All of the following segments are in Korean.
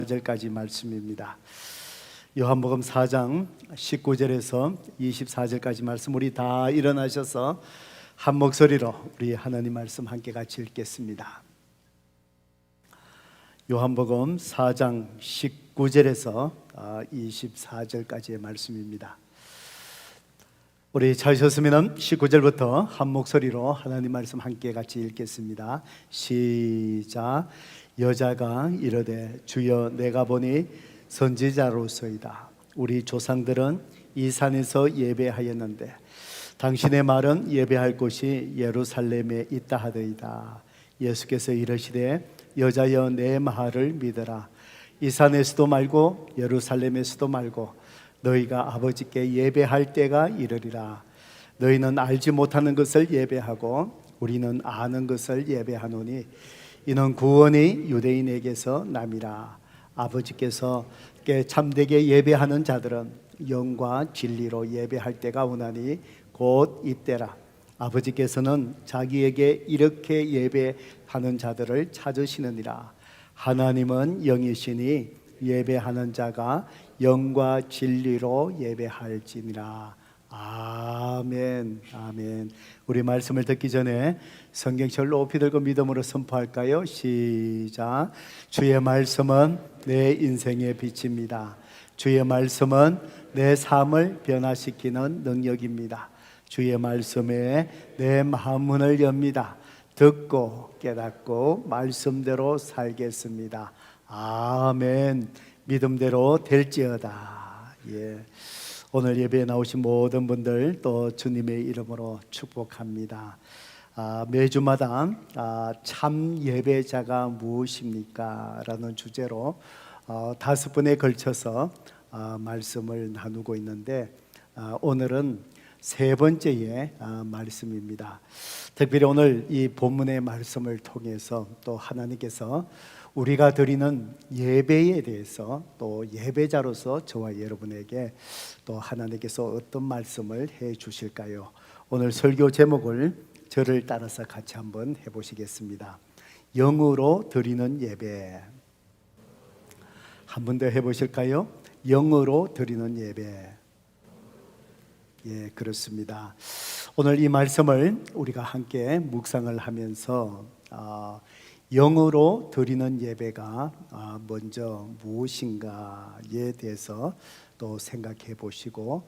4절까지 말씀입니다. 요한복음 4장 19절에서 24절까지 말씀, 우리 다 일어나셔서 한 목소리로 우리 하나님 말씀 함께 같이 읽겠습니다. 요한복음 4장 19절에서 24절까지의 말씀입니다. 우리 찾으셨으면 19절부터 한 목소리로 하나님 말씀 함께 같이 읽겠습니다. 시작. 여자가 이르되 주여, 내가 보니 선지자로소이다. 우리 조상들은 이 산에서 예배하였는데 당신의 말은 예배할 곳이 예루살렘에 있다 하더이다. 예수께서 이르시되 여자여, 내 말을 믿으라. 이 산에서도 말고 예루살렘에서도 말고 너희가 아버지께 예배할 때가 이르리라. 너희는 알지 못하는 것을 예배하고 우리는 아는 것을 예배하노니 이는 구원이 유대인에게서 남이라. 아버지께서 참되게 예배하는 자들은 영과 진리로 예배할 때가 오나니 곧 이때라. 아버지께서는 자기에게 이렇게 예배하는 자들을 찾으시느니라. 하나님은 영이시니 예배하는 자가 영과 진리로 예배할지니라. 아멘. 아멘. 우리 말씀을 듣기 전에 성경책을 높이 들고 믿음으로 선포할까요? 시작. 주의 말씀은 내 인생의 빛입니다. 주의 말씀은 내 삶을 변화시키는 능력입니다. 주의 말씀에 내 마음문을 엽니다. 듣고 깨닫고 말씀대로 살겠습니다. 아멘. 믿음대로 될지어다. 예. 오늘 예배에 나오신 모든 분들 또 주님의 이름으로 축복합니다. 매주마다 참 예배자가 무엇입니까? 라는 주제로 5번에 걸쳐서 말씀을 나누고 있는데 오늘은 3번째의 말씀입니다. 특별히 오늘 이 본문의 말씀을 통해서 또 하나님께서 우리가 드리는 예배에 대해서 또 예배자로서 저와 여러분에게 또 하나님께서 어떤 말씀을 해 주실까요? 오늘 설교 제목을 저를 따라서 같이 한번 해보시겠습니다. 영으로 드리는 예배. 한 번 더 해보실까요? 영으로 드리는 예배. 예, 그렇습니다. 오늘 이 말씀을 우리가 함께 묵상을 하면서 영으로 드리는 예배가 먼저 무엇인가에 대해서 또 생각해 보시고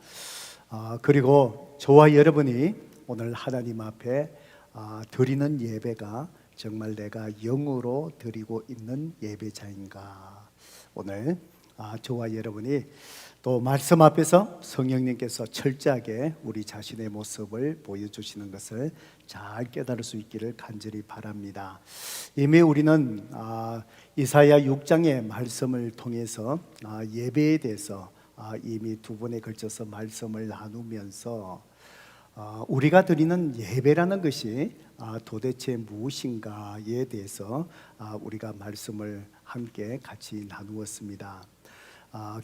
그리고 저와 여러분이 오늘 하나님 앞에 드리는 예배가 정말 내가 영으로 드리고 있는 예배자인가, 오늘 저와 여러분이 또 말씀 앞에서 성령님께서 철저하게 우리 자신의 모습을 보여주시는 것을 잘 깨달을 수 있기를 간절히 바랍니다. 이미 우리는 이사야 6장의 말씀을 통해서 예배에 대해서 이미 2번에 걸쳐서 말씀을 나누면서 우리가 드리는 예배라는 것이 도대체 무엇인가에 대해서 우리가 말씀을 함께 같이 나누었습니다.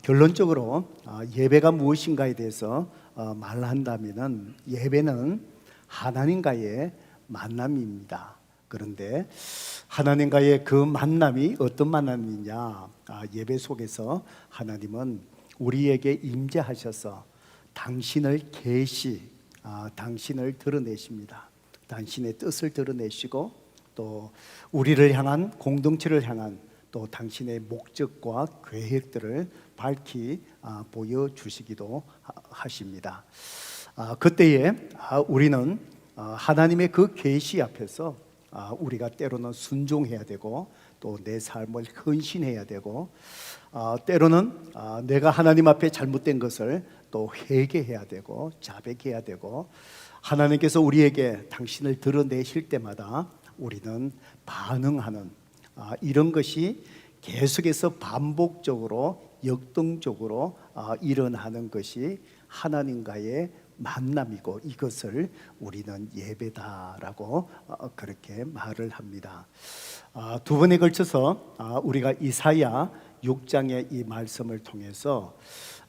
결론적으로 예배가 무엇인가에 대해서 말한다면 예배는 하나님과의 만남입니다. 그런데 하나님과의 그 만남이 어떤 만남이냐? 예배 속에서 하나님은 우리에게 임재하셔서 당신을 당신을 드러내십니다. 당신의 뜻을 드러내시고 또 우리를 향한, 공동체를 향한 또 당신의 목적과 계획들을 밝히 보여주시기도 하십니다. 그때에 우리는 하나님의 그 계시 앞에서 우리가 때로는 순종해야 되고 또 내 삶을 헌신해야 되고 때로는 내가 하나님 앞에 잘못된 것을 또 회개해야 되고 자백해야 되고 하나님께서 우리에게 당신을 드러내실 때마다 우리는 반응하는 이런 것이 계속해서 반복적으로 역동적으로 일어나는 것이 하나님과의 만남이고 이것을 우리는 예배다라고 그렇게 말을 합니다. 2번에 걸쳐서 우리가 이사야 6장의 이 말씀을 통해서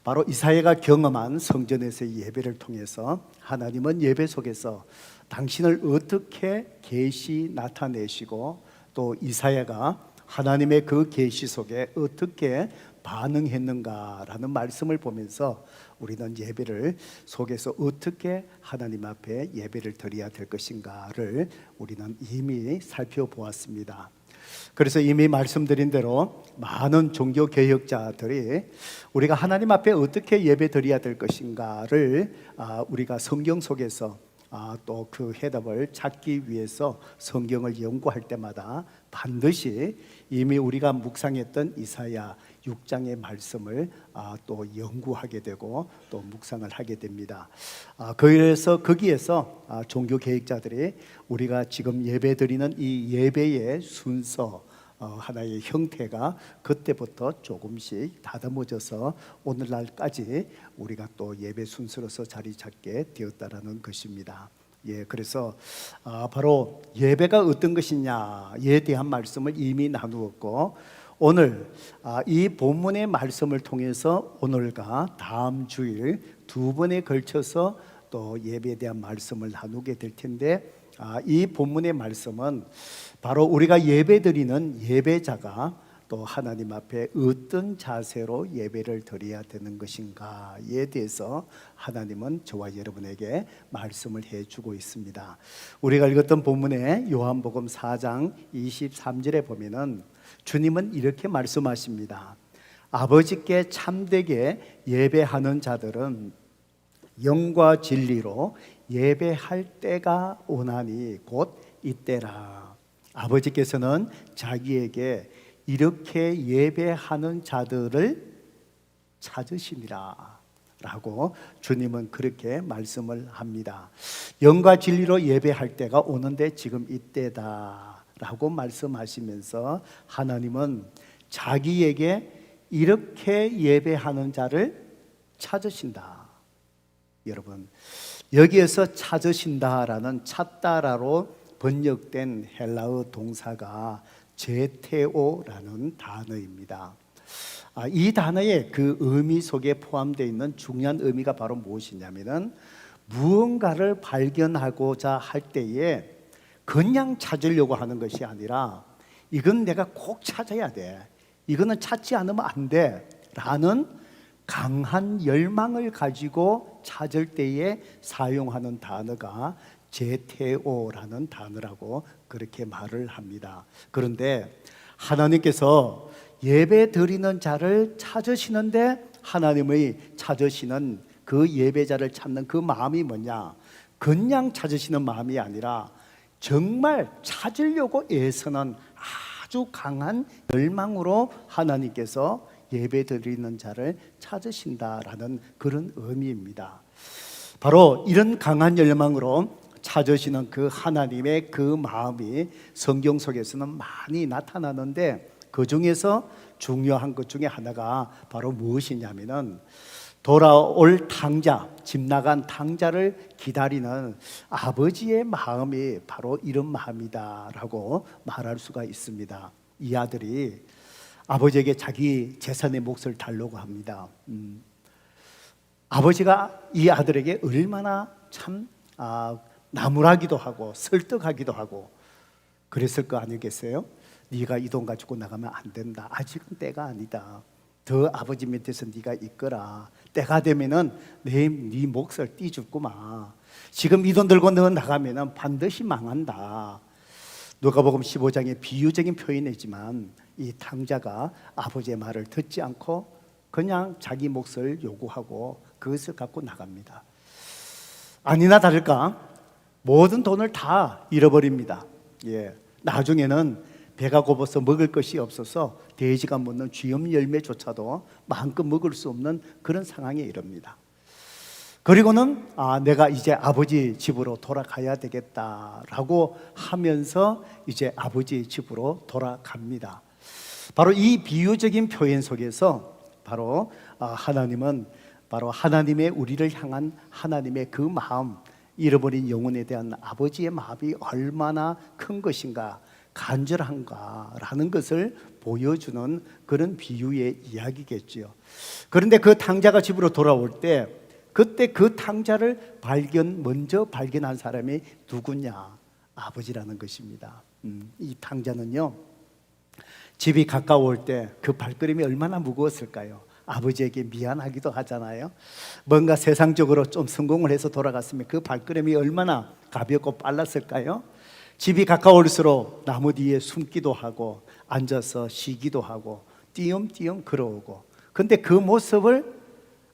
바로 이사야가 경험한 성전에서의 예배를 통해서 하나님은 예배 속에서 당신을 어떻게 계시 나타내시고 또 이사야가 하나님의 그 계시 속에 어떻게 반응했는가라는 말씀을 보면서 우리는 예배를 속에서 어떻게 하나님 앞에 예배를 드려야 될 것인가를 우리는 이미 살펴보았습니다. 그래서 이미 말씀드린 대로 많은 종교 개혁자들이 우리가 하나님 앞에 어떻게 예배 드려야 될 것인가를 우리가 성경 속에서 또 그 해답을 찾기 위해서 성경을 연구할 때마다 반드시 이미 우리가 묵상했던 이사야 6장의 말씀을 또 연구하게 되고 또 묵상을 하게 됩니다. 그래서 거기에서 종교 개혁자들이 우리가 지금 예배드리는 이 예배의 순서 하나의 형태가 그때부터 조금씩 다듬어져서 오늘날까지 우리가 또 예배 순서로서 자리 잡게 되었다라는 것입니다. 그래서 바로 예배가 어떤 것이냐에 대한 말씀을 이미 나누었고, 오늘 이 본문의 말씀을 통해서 오늘과 다음 주일 두 번에 걸쳐서 또 예배에 대한 말씀을 나누게 될 텐데, 이 본문의 말씀은 바로 우리가 예배드리는 예배자가 또 하나님 앞에 어떤 자세로 예배를 드려야 되는 것인가에 대해서 하나님은 저와 여러분에게 말씀을 해주고 있습니다. 우리가 읽었던 본문의 요한복음 4장 23절에 보면은 주님은 이렇게 말씀하십니다. 아버지께 참되게 예배하는 자들은 영과 진리로 예배할 때가 오나니 곧 이때라. 아버지께서는 자기에게 이렇게 예배하는 자들을 찾으시니라 라고 주님은 그렇게 말씀을 합니다. 영과 진리로 예배할 때가 오는데 지금 이때다 라고 말씀하시면서 하나님은 자기에게 이렇게 예배하는 자를 찾으신다. 여러분, 여기에서 찾으신다라는 찾다라로 번역된 헬라어 동사가 제테오라는 단어입니다. 이 단어의 그 의미 속에 포함되어 있는 중요한 의미가 바로 무엇이냐면은 무언가를 발견하고자 할 때에 그냥 찾으려고 하는 것이 아니라 이건 내가 꼭 찾아야 돼, 이거는 찾지 않으면 안 돼 라는 강한 열망을 가지고 찾을 때에 사용하는 단어가 제테오라는 단어라고 그렇게 말을 합니다. 그런데 하나님께서 예배 드리는 자를 찾으시는데 하나님의 찾으시는 그 예배자를 찾는 그 마음이 뭐냐? 그냥 찾으시는 마음이 아니라 정말 찾으려고 애쓰는 아주 강한 열망으로 하나님께서 예배 드리는 자를 찾으신다라는 그런 의미입니다. 바로 이런 강한 열망으로 찾으시는 그 하나님의 그 마음이 성경 속에서는 많이 나타나는데, 그 중에서 중요한 것 중에 하나가 바로 무엇이냐면은 돌아올 탕자, 집 나간 탕자를 기다리는 아버지의 마음이 바로 이런 마음이다라고 말할 수가 있습니다. 이 아들이 아버지에게 자기 재산의 몫을 달라고 합니다. 아버지가 이 아들에게 얼마나 참 나무라기도 하고 설득하기도 하고 그랬을 거 아니겠어요? 네가 이 돈 가지고 나가면 안 된다, 아직은 때가 아니다, 더 아버지 밑에서 네가 있거라, 때가 되면은 네 몫을 떼줄구마, 지금 이 돈 들고 너 나가면은 반드시 망한다. 누가복음 15장의 비유적인 표현이지만 이 탕자가 아버지의 말을 듣지 않고 그냥 자기 몫을 요구하고 그것을 갖고 나갑니다. 아니나 다를까 모든 돈을 다 잃어버립니다. 나중에는 배가 고파서 먹을 것이 없어서 돼지가 묻는 쥐염 열매조차도 마음껏 먹을 수 없는 그런 상황에 이릅니다. 그리고는 내가 이제 아버지 집으로 돌아가야 되겠다라고 하면서 이제 아버지 집으로 돌아갑니다. 바로 이 비유적인 표현 속에서 바로 하나님은 바로 하나님의 우리를 향한 하나님의 그 마음, 잃어버린 영혼에 대한 아버지의 마음이 얼마나 큰 것인가, 간절한가라는 것을 보여주는 그런 비유의 이야기겠죠. 그런데 그 탕자가 집으로 돌아올 때 그때 그 탕자를 먼저 발견한 사람이 누구냐? 아버지라는 것입니다. 이 탕자는요, 집이 가까울 때 그 발걸음이 얼마나 무거웠을까요? 아버지에게 미안하기도 하잖아요. 뭔가 세상적으로 좀 성공을 해서 돌아갔으면 그 발걸음이 얼마나 가볍고 빨랐을까요? 집이 가까울수록 나무 뒤에 숨기도 하고 앉아서 쉬기도 하고 띄엄띄엄 걸어오고, 근데 그 모습을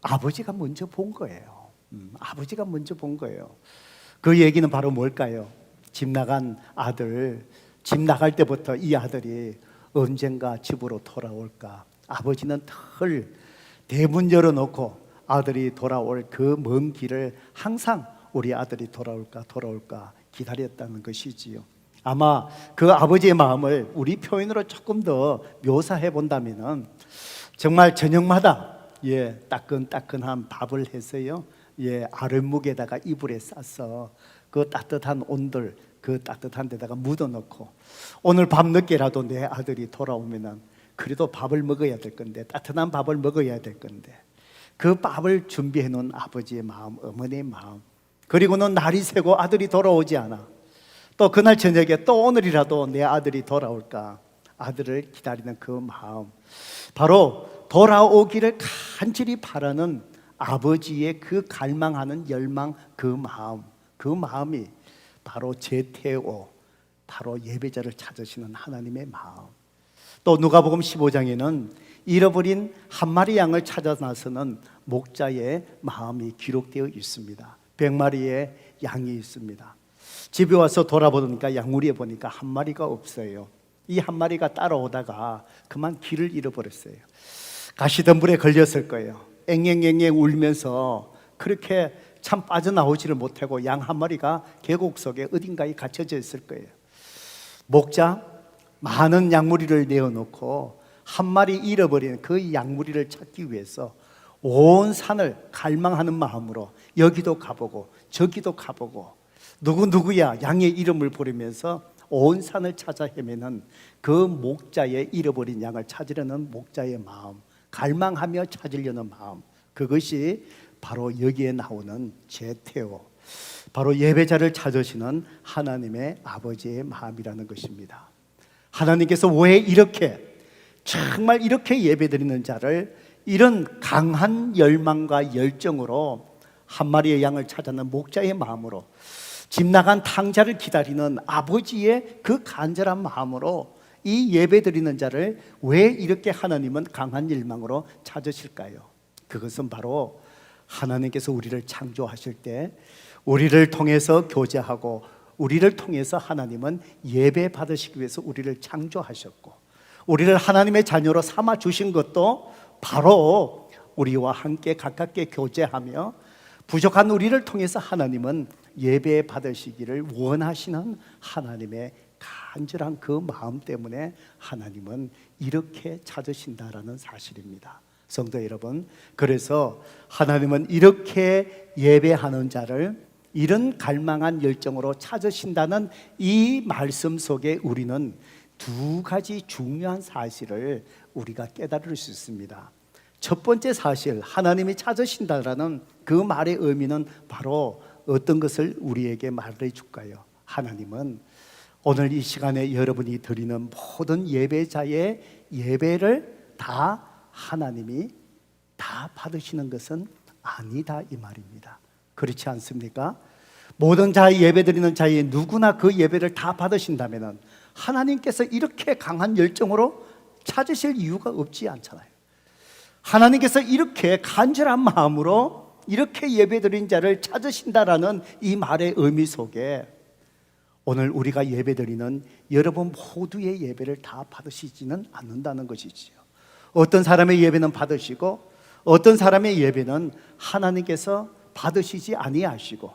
아버지가 먼저 본 거예요. 아버지가 먼저 본 거예요. 그 얘기는 바로 뭘까요? 집 나간 아들, 집 나갈 때부터 이 아들이 언젠가 집으로 돌아올까, 아버지는 털 대문 열어놓고 아들이 돌아올 그 먼 길을 항상 우리 아들이 돌아올까 기다렸다는 것이지요. 아마 그 아버지의 마음을 우리 표현으로 조금 더 묘사해 본다면은 정말 저녁마다 따끈따끈한 밥을 해서요, 아랫목에다가 이불에 싸서 그 따뜻한 온돌, 그 따뜻한 데다가 묻어놓고, 오늘 밤늦게라도 내 아들이 돌아오면은 그래도 밥을 먹어야 될 건데, 따뜻한 밥을 먹어야 될 건데, 그 밥을 준비해 놓은 아버지의 마음, 어머니의 마음, 그리고는 날이 새고 아들이 돌아오지 않아. 또 그날 저녁에 또 오늘이라도 내 아들이 돌아올까, 아들을 기다리는 그 마음, 바로 돌아오기를 간절히 바라는 아버지의 그 갈망하는 열망, 그 마음이 바로 제태오, 바로 예배자를 찾으시는 하나님의 마음. 또 누가복음 15장에는 잃어버린 한 마리 양을 찾아 나서는 목자의 마음이 기록되어 있습니다. 100마리의 양이 있습니다. 집에 와서 돌아보니까 양무리에 보니까 한 마리가 없어요. 이 한 마리가 따라오다가 그만 길을 잃어버렸어요. 가시덤불에 걸렸을 거예요. 앵앵앵앵 울면서 그렇게 참 빠져나오지를 못하고 양 한 마리가 계곡 속에 어딘가에 갇혀져 있을 거예요. 목자 많은 양무리를 내어놓고 한 마리 잃어버린 그 양무리를 찾기 위해서 온 산을 갈망하는 마음으로 여기도 가보고 저기도 가보고, 누구야 양의 이름을 부르면서 온 산을 찾아 헤매는 그 목자의 잃어버린 양을 찾으려는 목자의 마음, 갈망하며 찾으려는 마음, 그것이 바로 여기에 나오는 제태오, 바로 예배자를 찾으시는 하나님의 아버지의 마음이라는 것입니다. 하나님께서 왜 정말 이렇게 예배드리는 자를 이런 강한 열망과 열정으로 한 마리의 양을 찾아는 목자의 마음으로, 집 나간 탕자를 기다리는 아버지의 그 간절한 마음으로 이 예배드리는 자를 왜 이렇게 하나님은 강한 열망으로 찾으실까요? 그것은 바로 하나님께서 우리를 창조하실 때 우리를 통해서 교제하고 우리를 통해서 하나님은 예배 받으시기 위해서 우리를 창조하셨고, 우리를 하나님의 자녀로 삼아 주신 것도 바로 우리와 함께 가깝게 교제하며 부족한 우리를 통해서 하나님은 예배 받으시기를 원하시는 하나님의 간절한 그 마음 때문에 하나님은 이렇게 찾으신다라는 사실입니다. 성도 여러분, 그래서 하나님은 이렇게 예배하는 자를 이런 갈망한 열정으로 찾으신다는 이 말씀 속에 우리는 두 가지 중요한 사실을 우리가 깨달을 수 있습니다. 첫 번째 사실, 하나님이 찾으신다라는 그 말의 의미는 바로 어떤 것을 우리에게 말해 줄까요? 하나님은 오늘 이 시간에 여러분이 드리는 모든 예배자의 예배를 다 하나님이 다 받으시는 것은 아니다, 이 말입니다. 그렇지 않습니까? 모든 자의 예배 드리는 자의 누구나 그 예배를 다 받으신다면 하나님께서 이렇게 강한 열정으로 찾으실 이유가 없지 않잖아요. 하나님께서 이렇게 간절한 마음으로 이렇게 예배 드린 자를 찾으신다라는 이 말의 의미 속에 오늘 우리가 예배 드리는 여러분 모두의 예배를 다 받으시지는 않는다는 것이지요. 어떤 사람의 예배는 받으시고 어떤 사람의 예배는 하나님께서 받으시지 아니하시고,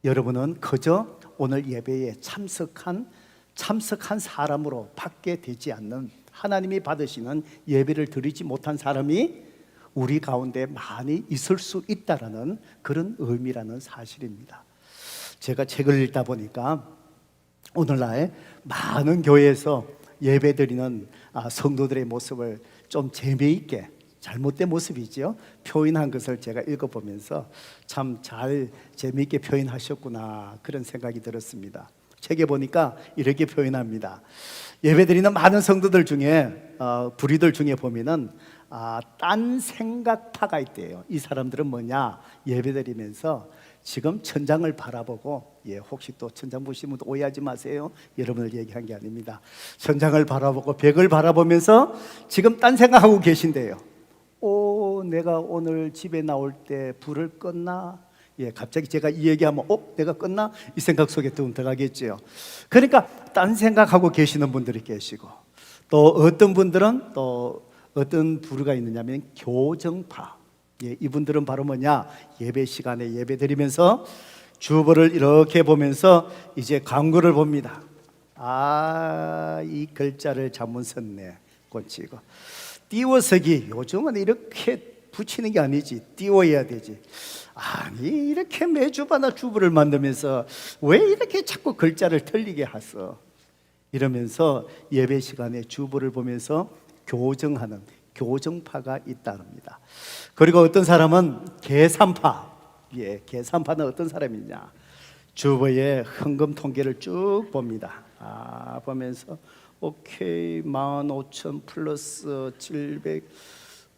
여러분은 그저 오늘 예배에 참석한 사람으로 밖에 되지 않는, 하나님이 받으시는 예배를 드리지 못한 사람이 우리 가운데 많이 있을 수 있다라는 그런 의미라는 사실입니다. 제가 책을 읽다 보니까 오늘날 많은 교회에서 예배드리는 성도들의 모습을 좀 재미있게, 잘못된 모습이죠, 표현한 것을 제가 읽어보면서 참 잘 재미있게 표현하셨구나 그런 생각이 들었습니다. 책에 보니까 이렇게 표현합니다. 예배드리는 많은 성도들 중에 불의들 중에 보면은 딴 생각파가 있대요. 이 사람들은 뭐냐? 예배드리면서 지금 천장을 바라보고, 혹시 또 천장 보시면 오해하지 마세요. 여러분을 얘기한 게 아닙니다. 천장을 바라보고 벽을 바라보면서 지금 딴 생각하고 계신대요. 내가 오늘 집에 나올 때 불을 껐나? 갑자기 제가 이 얘기하면 내가 껐나? 이 생각 속에 들어가겠죠. 그러니까 딴 생각하고 계시는 분들이 계시고, 또 어떤 분들은 또 어떤 부류가 있느냐면 교정파. 이분들은 바로 뭐냐? 예배 시간에 예배 드리면서 주보를 이렇게 보면서 이제 광고를 봅니다. 이 글자를 잘못 썼네. 꽂히고. 띄워쓰기. 요즘은 이렇게 붙이는 게 아니지. 띄워야 되지. 아니, 이렇게 매주마다 주보를 만들면서 왜 이렇게 자꾸 글자를 틀리게 하소? 이러면서 예배 시간에 주보를 보면서 교정하는 교정파가 있다랍니다. 그리고 어떤 사람은 계산파. 계산파는 어떤 사람이냐? 주보에 헌금 통계를 쭉 봅니다. 보면서 오케이 15,000 플러스 700.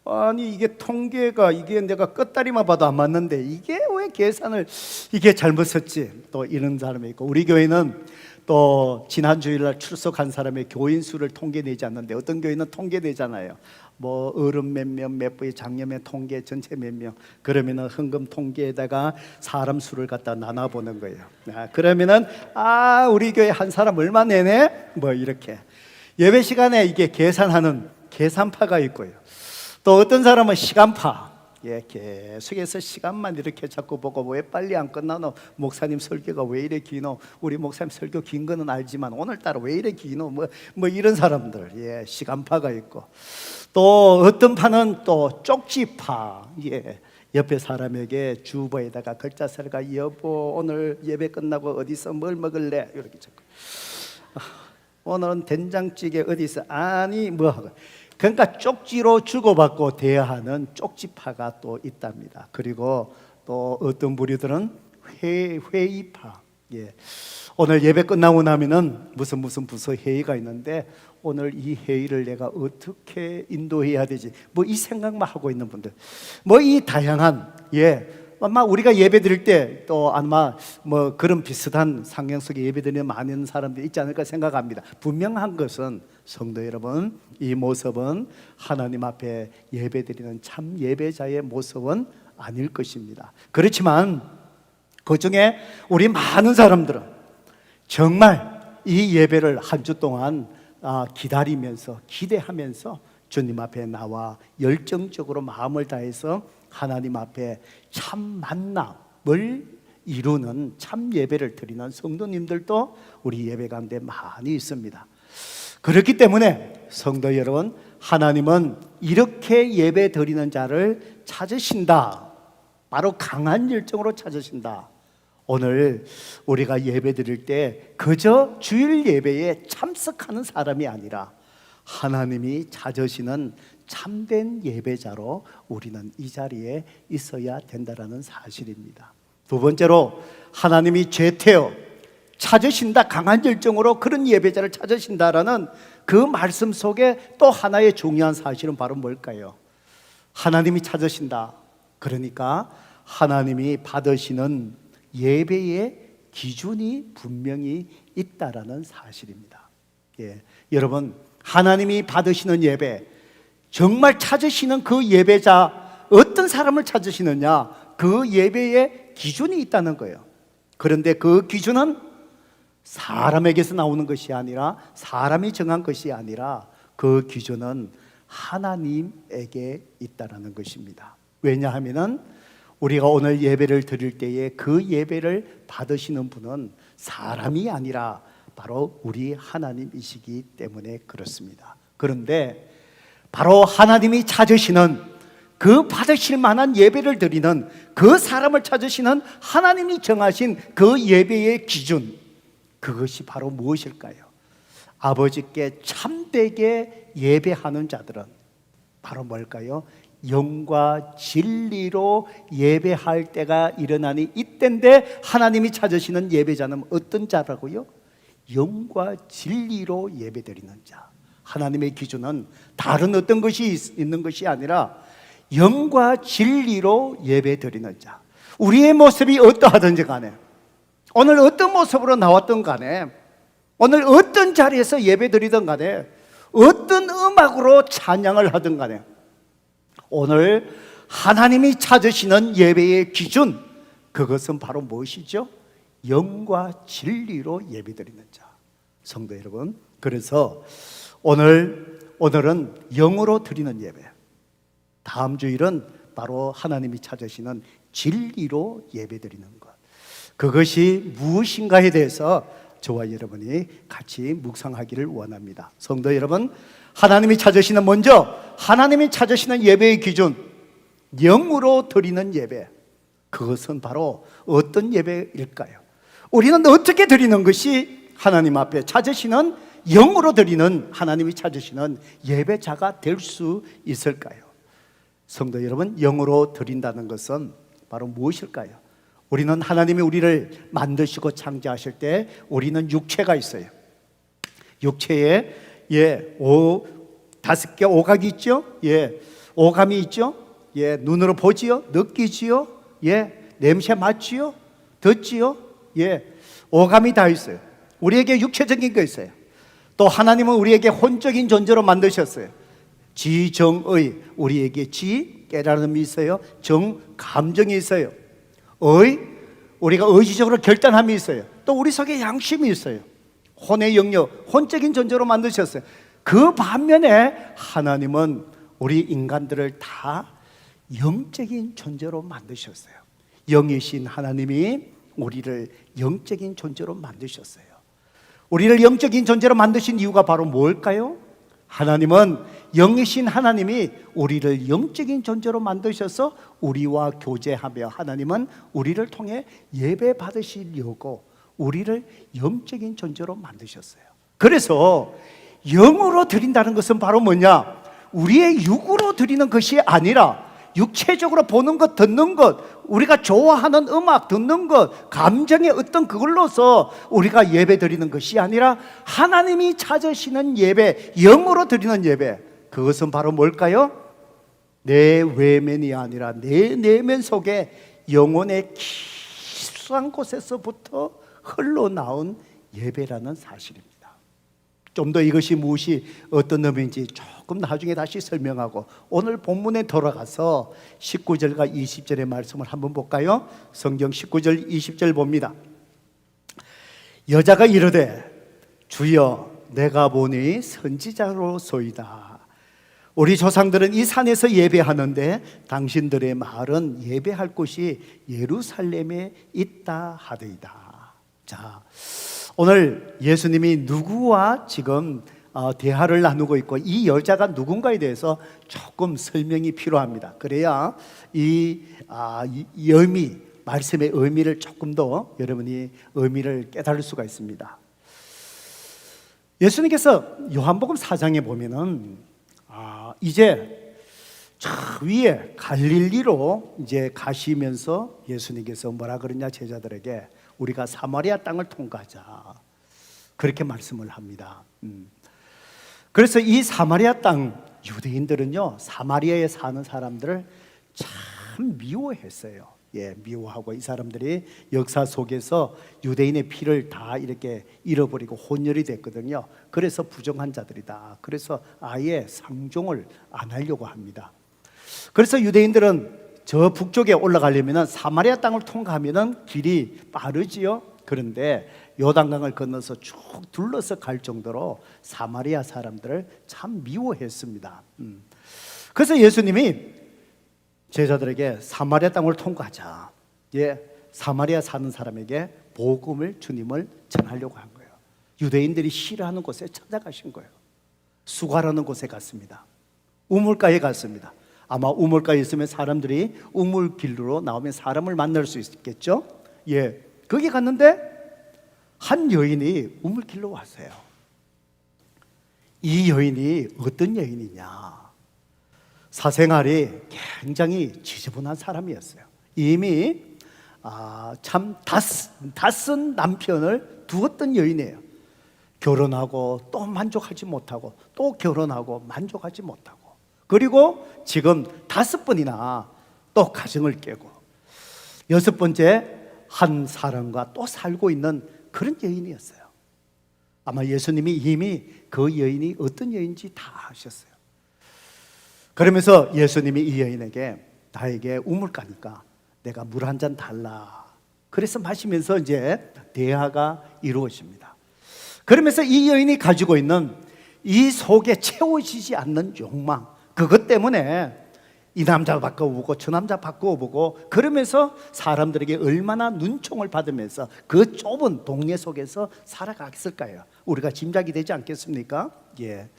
아니, 이게 통계가 이게 내가 끝다리만 봐도 안 맞는데 이게 왜 계산을 이게 잘못 썼지? 또 이런 사람이 있고, 우리 교회는 또 지난 주일날 출석한 사람의 교인 수를 통계내지 않는데, 어떤 교회는 통계내잖아요. 뭐 어른 몇 명, 몇 부의 장녀의 통계 전체 몇 명. 그러면은 헌금 통계에다가 사람 수를 갖다 나눠보는 거예요. 그러면은 우리 교회 한 사람 얼마 내네? 뭐 이렇게 예배 시간에 이게 계산하는 계산파가 있고요. 또 어떤 사람은 시간파. 계속해서 시간만 이렇게 자꾸 보고 왜 빨리 안 끝나노? 목사님 설교가 왜 이래 기노? 우리 목사님 설교 긴 거는 알지만 오늘따라 왜 이래 기노? 뭐 이런 사람들, 시간파가 있고, 또 어떤 파는 또 쪽지파. 옆에 사람에게 주보에다가 글자 써가 여보 오늘 예배 끝나고 어디서 뭘 먹을래? 이렇게 적고, 오늘은 된장찌개 어디서? 아니 뭐 하고. 그러니까 쪽지로 주고받고 대화하는 쪽지파가 또 있답니다. 그리고 또 어떤 부류들은 회의파. 오늘 예배 끝나고 나면은 무슨 부서 회의가 있는데 오늘 이 회의를 내가 어떻게 인도해야 되지? 뭐 이 생각만 하고 있는 분들. 뭐 이 다양한 아마 우리가 예배 드릴 때 또 아마 뭐 그런 비슷한 상황 속에 예배 드리는 많은 사람들이 있지 않을까 생각합니다. 분명한 것은 성도 여러분, 이 모습은 하나님 앞에 예배 드리는 참 예배자의 모습은 아닐 것입니다. 그렇지만 그 중에 우리 많은 사람들은 정말 이 예배를 한 주 동안 기다리면서 기대하면서 주님 앞에 나와 열정적으로 마음을 다해서 하나님 앞에 참 만남을 이루는 참 예배를 드리는 성도님들도 우리 예배 가운데 많이 있습니다. 그렇기 때문에 성도 여러분, 하나님은 이렇게 예배 드리는 자를 찾으신다. 바로 강한 열정으로 찾으신다. 오늘 우리가 예배 드릴 때 그저 주일 예배에 참석하는 사람이 아니라 하나님이 찾으시는 참된 예배자로 우리는 이 자리에 있어야 된다는 사실입니다. 두 번째로, 하나님이 죄태어 찾으신다. 강한 열정으로 그런 예배자를 찾으신다라는 그 말씀 속에 또 하나의 중요한 사실은 바로 뭘까요? 하나님이 찾으신다. 그러니까 하나님이 받으시는 예배의 기준이 분명히 있다라는 사실입니다. 여러분, 하나님이 받으시는 예배, 정말 찾으시는 그 예배자, 어떤 사람을 찾으시느냐, 그 예배의 기준이 있다는 거예요. 그런데 그 기준은 사람에게서 나오는 것이 아니라, 사람이 정한 것이 아니라 그 기준은 하나님에게 있다는 것입니다. 왜냐하면 우리가 오늘 예배를 드릴 때에 그 예배를 받으시는 분은 사람이 아니라 바로 우리 하나님이시기 때문에 그렇습니다. 그런데 바로 하나님이 찾으시는, 그 받으실 만한 예배를 드리는 그 사람을 찾으시는 하나님이 정하신 그 예배의 기준, 그것이 바로 무엇일까요? 아버지께 참되게 예배하는 자들은 바로 뭘까요? 영과 진리로 예배할 때가 일어나니 이때인데, 하나님이 찾으시는 예배자는 어떤 자라고요? 영과 진리로 예배드리는 자. 하나님의 기준은 다른 어떤 것이 있는 것이 아니라 영과 진리로 예배드리는 자. 우리의 모습이 어떠하든지 간에, 오늘 어떤 모습으로 나왔든 간에, 오늘 어떤 자리에서 예배드리든 간에, 어떤 음악으로 찬양을 하든 간에, 오늘 하나님이 찾으시는 예배의 기준, 그것은 바로 무엇이죠? 영과 진리로 예배드리는 자. 성도 여러분, 그래서 오늘은 영으로 드리는 예배, 다음 주일은 바로 하나님이 찾으시는 진리로 예배드리는 것, 그것이 무엇인가에 대해서 저와 여러분이 같이 묵상하기를 원합니다. 성도 여러분, 하나님이 찾으시는 예배의 기준, 영으로 드리는 예배, 그것은 바로 어떤 예배일까요? 우리는 어떻게 드리는 것이 하나님 앞에 찾으시는, 영으로 드리는, 하나님이 찾으시는 예배자가 될 수 있을까요? 성도 여러분, 영으로 드린다는 것은 바로 무엇일까요? 우리는 하나님이 우리를 만드시고 창조하실 때 우리는 육체가 있어요. 육체에 5개 오각이 있죠. 오감이 있죠. 눈으로 보지요, 느끼지요, 냄새 맡지요, 듣지요. 오감이 다 있어요. 우리에게 육체적인 거 있어요. 또 하나님은 우리에게 혼적인 존재로 만드셨어요. 지, 정의, 우리에게 지, 깨달음이 있어요. 정, 감정이 있어요. 의, 우리가 의지적으로 결단함이 있어요. 또 우리 속에 양심이 있어요. 혼의 영역, 혼적인 존재로 만드셨어요. 그 반면에 하나님은 우리 인간들을 다 영적인 존재로 만드셨어요. 영이신 하나님이 우리를 영적인 존재로 만드셨어요. 우리를 영적인 존재로 만드신 이유가 바로 뭘까요? 하나님은, 영이신 하나님이 우리를 영적인 존재로 만드셔서 우리와 교제하며, 하나님은 우리를 통해 예배 받으시려고 우리를 영적인 존재로 만드셨어요. 그래서 영으로 드린다는 것은 바로 뭐냐? 우리의 육으로 드리는 것이 아니라 육체적으로 보는 것, 듣는 것, 우리가 좋아하는 음악, 듣는 것, 감정의 어떤 그걸로서 우리가 예배 드리는 것이 아니라 하나님이 찾으시는 예배, 영으로 드리는 예배, 그것은 바로 뭘까요? 내 외면이 아니라 내 내면 속에 영혼의 깊은 곳에서부터 흘러나온 예배라는 사실입니다. 좀 더 이것이 무엇이 어떤 의미인지 조금 나중에 다시 설명하고, 오늘 본문에 돌아가서 19절과 20절의 말씀을 한번 볼까요? 성경 19절 20절 봅니다. 여자가 이르되 주여 내가 보니 선지자로소이다. 우리 조상들은 이 산에서 예배하는데 당신들의 말은 예배할 곳이 예루살렘에 있다 하더이다. 자, 오늘 예수님이 누구와 지금 대화를 나누고 있고, 이 여자가 누군가에 대해서 조금 설명이 필요합니다. 그래야 이 의미, 말씀의 의미를 조금 더 여러분이 의미를 깨달을 수가 있습니다. 예수님께서 요한복음 4장에 보면은 이제 저 위에 갈릴리로 이제 가시면서 예수님께서 뭐라 그러냐, 제자들에게 우리가 사마리아 땅을 통과하자, 그렇게 말씀을 합니다. 그래서 이 사마리아 땅, 유대인들은요 사마리아에 사는 사람들을 참 미워했어요. 미워하고, 이 사람들이 역사 속에서 유대인의 피를 다 이렇게 잃어버리고 혼혈이 됐거든요. 그래서 부정한 자들이다. 그래서 아예 상종을 안 하려고 합니다. 그래서 유대인들은 저 북쪽에 올라가려면 사마리아 땅을 통과하면 길이 빠르지요. 그런데 요단강을 건너서 쭉 둘러서 갈 정도로 사마리아 사람들을 참 미워했습니다. 그래서 예수님이 제자들에게 사마리아 땅을 통과하자, 사마리아 사는 사람에게 복음을, 주님을 전하려고 한 거예요. 유대인들이 싫어하는 곳에 찾아가신 거예요. 수가라는 곳에 갔습니다. 우물가에 갔습니다. 아마 우물가에 있으면 사람들이 우물길로 나오면 사람을 만날 수 있겠죠. 거기 갔는데 한 여인이 우물길로 왔어요. 이 여인이 어떤 여인이냐, 사생활이 굉장히 지저분한 사람이었어요. 이미 참 낯선 남편을 두었던 여인이에요. 결혼하고 또 만족하지 못하고 또 결혼하고 만족하지 못하고, 그리고 지금 5번이나 또 가정을 깨고 6번째 한 사람과 또 살고 있는 그런 여인이었어요. 아마 예수님이 이미 그 여인이 어떤 여인인지 다 아셨어요. 그러면서 예수님이 이 여인에게 나에게 우물가니까 내가 물 한 잔 달라. 그래서 마시면서 이제 대화가 이루어집니다. 그러면서 이 여인이 가지고 있는 이 속에 채워지지 않는 욕망, 그것 때문에 이 남자 바꿔보고 저 남자 바꿔보고 그러면서 사람들에게 얼마나 눈총을 받으면서 그 좁은 동네 속에서 살아갔을까요? 우리가 짐작이 되지 않겠습니까? 예.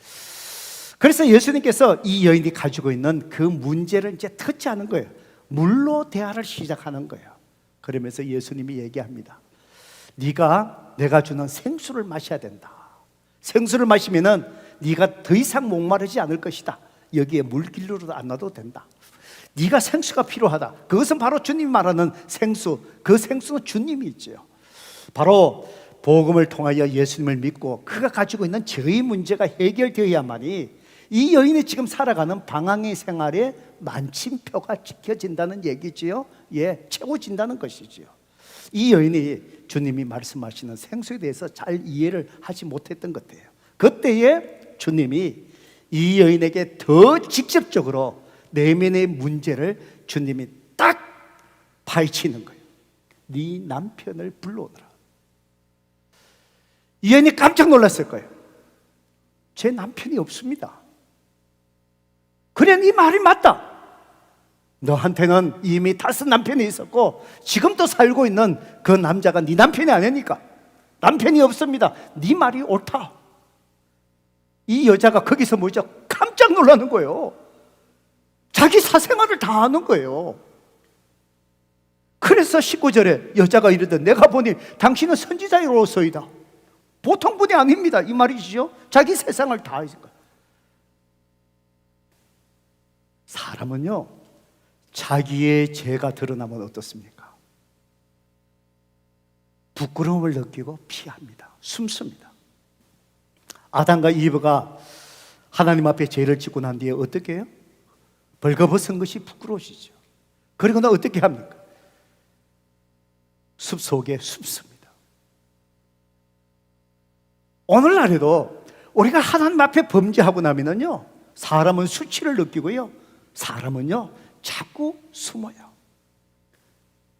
그래서 예수님께서 이 여인이 가지고 있는 그 문제를 이제 터치하는 거예요. 물로 대화를 시작하는 거예요. 그러면서 예수님이 얘기합니다. 네가 내가 주는 생수를 마셔야 된다. 생수를 마시면은 네가 더 이상 목마르지 않을 것이다. 여기에 물길로도 안 놔도 된다. 네가 생수가 필요하다. 그것은 바로 주님이 말하는 생수. 그 생수는 주님이 있지요. 바로 복음을 통하여 예수님을 믿고 그가 가지고 있는 죄의 문제가 해결되어야만이 이 여인이 지금 살아가는 방황의 생활에 만침표가 지켜진다는 얘기지요. 예, 채워진다는 것이지요. 이 여인이 주님이 말씀하시는 생수에 대해서 잘 이해를 하지 못했던 것 같아요. 그때에 주님이 이 여인에게 더 직접적으로 내면의 문제를 주님이 딱 파헤치는 거예요. 네 남편을 불러오너라. 이 여인이 깜짝 놀랐을 거예요. 제 남편이 없습니다. 그래, 네 말이 맞다. 너한테는 이미 5 남편이 있었고 지금도 살고 있는 그 남자가 네 남편이 아니니까 남편이 없습니다. 네 말이 옳다. 이 여자가 거기서 뭐죠? 깜짝 놀라는 거예요. 자기 사생활을 다 아는 거예요. 그래서 19절에 여자가 이르되 내가 보니 당신은 선지자로서이다. 보통 분이 아닙니다. 이 말이시죠? 자기 세상을 다 아는 거예요. 사람은요, 자기의 죄가 드러나면 어떻습니까? 부끄러움을 느끼고 피합니다. 숨습니다. 아담과 이브가 하나님 앞에 죄를 짓고 난 뒤에 어떻게 해요? 벌거벗은 것이 부끄러우시죠. 그리고 나 어떻게 합니까? 숲속에 숨습니다. 오늘날에도 우리가 하나님 앞에 범죄하고 나면은요, 사람은 수치를 느끼고요, 사람은요 자꾸 숨어요.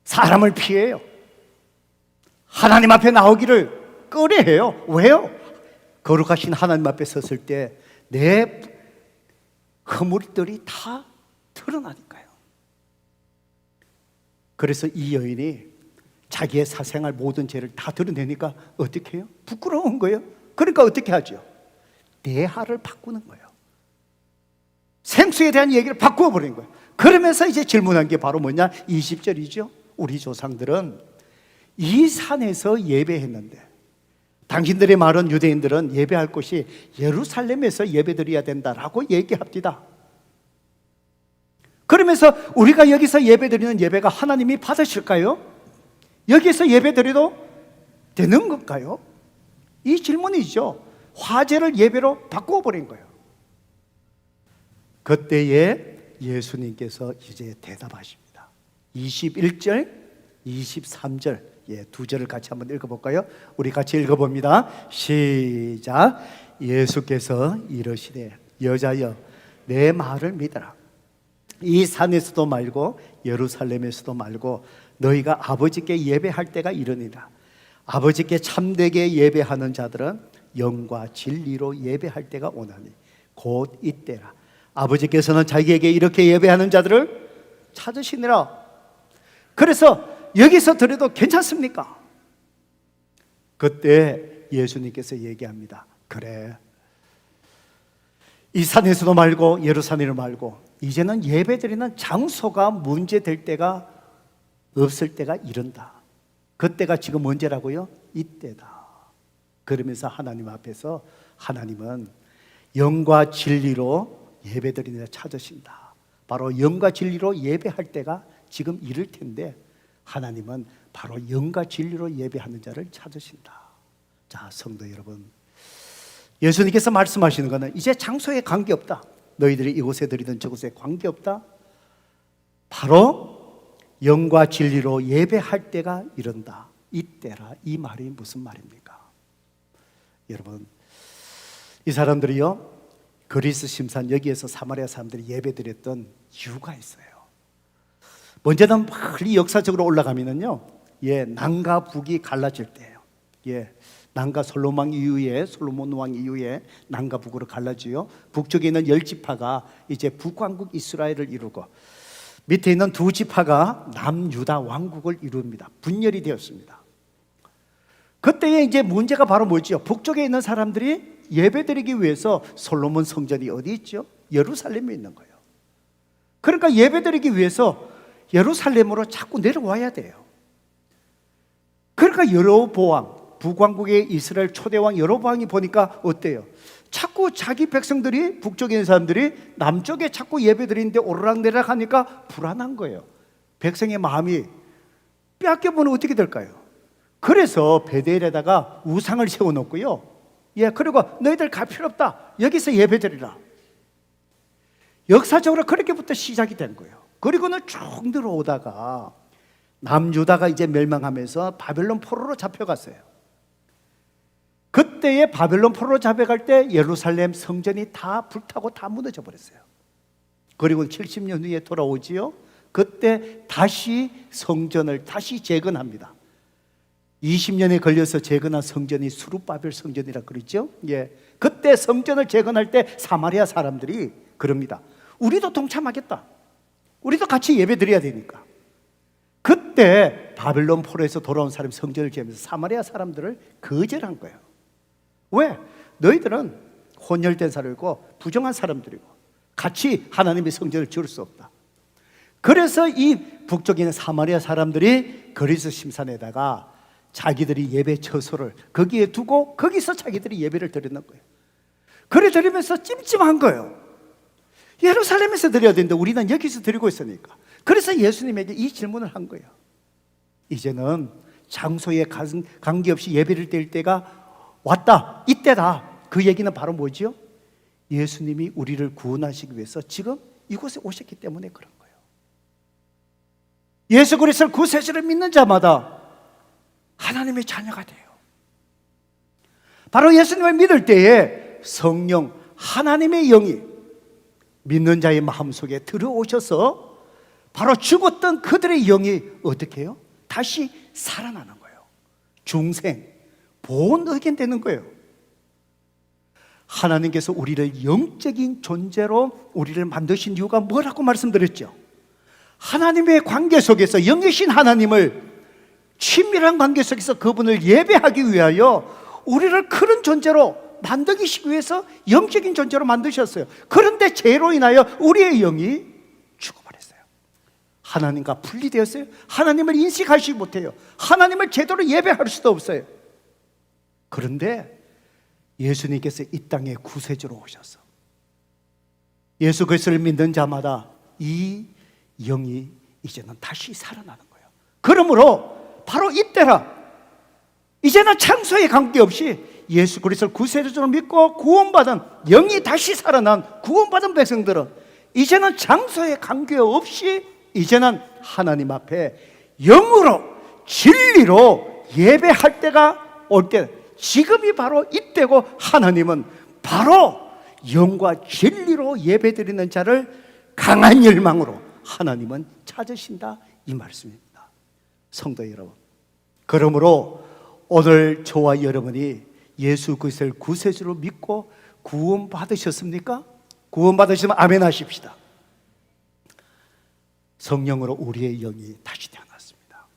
사람을 피해요. 하나님 앞에 나오기를 꺼려해요. 왜요? 거룩하신 하나님 앞에 섰을 때 내 허물들이 다 드러나니까요. 그래서 이 여인이 자기의 사생활 모든 죄를 다 드러내니까 어떻게 해요? 부끄러운 거예요. 그러니까 어떻게 하죠? 대화를 바꾸는 거예요. 생수에 대한 얘기를 바꾸어 버린 거예요. 그러면서 이제 질문한 게 바로 뭐냐? 20절이죠. 우리 조상들은 이 산에서 예배했는데 당신들의 말은 유대인들은 예배할 곳이 예루살렘에서 예배드려야 된다라고 얘기합니다. 그러면서 우리가 여기서 예배드리는 예배가 하나님이 받으실까요? 여기서 예배드려도 되는 건가요? 이 질문이죠. 화제를 예배로 바꾸어버린 거예요. 그때에 예수님께서 이제 대답하십니다. 21절, 23절, 예, 2절을 같이 한번 읽어볼까요? 우리 같이 읽어봅니다. 시작. 예수께서 이르시되 여자여 내 말을 믿어라. 이 산에서도 말고 예루살렘에서도 말고 너희가 아버지께 예배할 때가 이르니라. 아버지께 참되게 예배하는 자들은 영과 진리로 예배할 때가 오나니 곧 이때라. 아버지께서는 자기에게 이렇게 예배하는 자들을 찾으시니라. 그래서 여기서 드려도 괜찮습니까? 그때 예수님께서 얘기합니다. 그래, 이 산에서도 말고 예루살렘을 말고 이제는 예배드리는 장소가 문제될 때가 없을 때가 이른다. 그때가 지금 언제라고요? 이때다. 그러면서 하나님 앞에서 하나님은 영과 진리로 예배드리는 자 찾으신다. 바로 영과 진리로 예배할 때가 지금 이를 텐데 하나님은 바로 영과 진리로 예배하는 자를 찾으신다. 자, 성도 여러분, 예수님께서 말씀하시는 것은 이제 장소에 관계없다. 너희들이 이곳에 드리든 저곳에 관계없다. 바로 영과 진리로 예배할 때가 이른다. 이때라. 이 말이 무슨 말입니까? 여러분, 이 사람들이요, 그리스 심산 여기에서 사마리아 사람들이 예배드렸던 이유가 있어요. 언제든 빨리 역사적으로 올라가면은요, 남과 북이 갈라질 때예요. 남과 솔로몬 왕 이후에 남과 북으로 갈라지요. 북쪽에 있는 10지파가 이제 북왕국 이스라엘을 이루고, 밑에 있는 2지파가 남유다 왕국을 이룹니다. 분열이 되었습니다. 그때에 이제 문제가 바로 뭐지요? 북쪽에 있는 사람들이 예배드리기 위해서 솔로몬 성전이 어디 있죠? 예루살렘에 있는 거예요. 그러니까 예배드리기 위해서 예루살렘으로 자꾸 내려와야 돼요. 그러니까 여로보암, 북왕국의 이스라엘 초대왕 여로보암이 보니까 어때요? 자꾸 자기 백성들이, 북쪽에 있는 사람들이 남쪽에 자꾸 예배드리는데 오르락내리락 하니까 불안한 거예요. 백성의 마음이 빼앗겨보면 어떻게 될까요? 그래서 베델에다가 우상을 세워놓고요, 그리고 너희들 갈 필요 없다, 여기서 예배드리라. 역사적으로 그렇게부터 시작이 된 거예요. 그리고는 쭉 들어오다가 남유다가 이제 멸망하면서 바벨론 포로로 잡혀갔어요. 그때에 바벨론 포로로 잡혀갈 때 예루살렘 성전이 다 불타고 다 무너져 버렸어요. 그리고 70년 후에 돌아오지요. 그때 다시 성전을 다시 재건합니다. 20년에 걸려서 재건한 성전이 수룹바벨 성전이라 그러죠. 그때 성전을 재건할 때 사마리아 사람들이 그럽니다. 우리도 동참하겠다. 우리도 같이 예배 드려야 되니까. 그때 바벨론 포로에서 돌아온 사람이 성전을 지으면서 사마리아 사람들을 거절한 거예요. 왜? 너희들은 혼혈된 사람이고 부정한 사람들이고 같이 하나님의 성전을 지을 수 없다. 그래서 이 북쪽에 있는 사마리아 사람들이 그리스 심산에다가 자기들이 예배 처소를 거기에 두고 거기서 자기들이 예배를 드리는 거예요. 그래 드리면서 찜찜한 거예요. 예루살렘에서 드려야 되는데 우리는 여기서 드리고 있으니까. 그래서 예수님에게 이 질문을 한 거예요. 이제는 장소에 관계없이 예배를 드릴 때가 왔다, 이때다. 그 얘기는 바로 뭐지요? 예수님이 우리를 구원하시기 위해서 지금 이곳에 오셨기 때문에 그런 거예요. 예수 그리스도를 구세주를 믿는 자마다 하나님의 자녀가 돼요. 바로 예수님을 믿을 때에 성령, 하나님의 영이 믿는 자의 마음속에 들어오셔서 바로 죽었던 그들의 영이 어떻게 해요? 다시 살아나는 거예요. 중생, 본의견 되는 거예요. 하나님께서 우리를 영적인 존재로 우리를 만드신 이유가 뭐라고 말씀드렸죠? 하나님의 관계 속에서 영이신 하나님을 친밀한 관계 속에서 그분을 예배하기 위하여 우리를 그런 존재로 만들기 위해서 영적인 존재로 만드셨어요. 그런데 죄로 인하여 우리의 영이 죽어버렸어요. 하나님과 분리되었어요. 하나님을 인식하지 못해요. 하나님을 제대로 예배할 수도 없어요. 그런데 예수님께서 이 땅에 구세주로 오셔서 예수 그리스도를 믿는 자마다 이 영이 이제는 다시 살아나는 거예요. 그러므로 바로 이때라. 이제는 장소에 관계없이 예수 그리스도를 구세주로 믿고 구원받은 영이 다시 살아난 구원받은 백성들은 이제는 장소에 관계없이 이제는 하나님 앞에 영으로 진리로 예배할 때가 올 때, 지금이 바로 이때고 하나님은 바로 영과 진리로 예배드리는 자를 강한 열망으로 하나님은 찾으신다, 이 말씀입니다. 성도 여러분, 그러므로 오늘 저와 여러분이 예수 그리스도를 구세주로 믿고 구원 받으셨습니까? 구원 받으시면 아멘 하십시다. 성령으로 우리의 영이 다시 태어났습니다.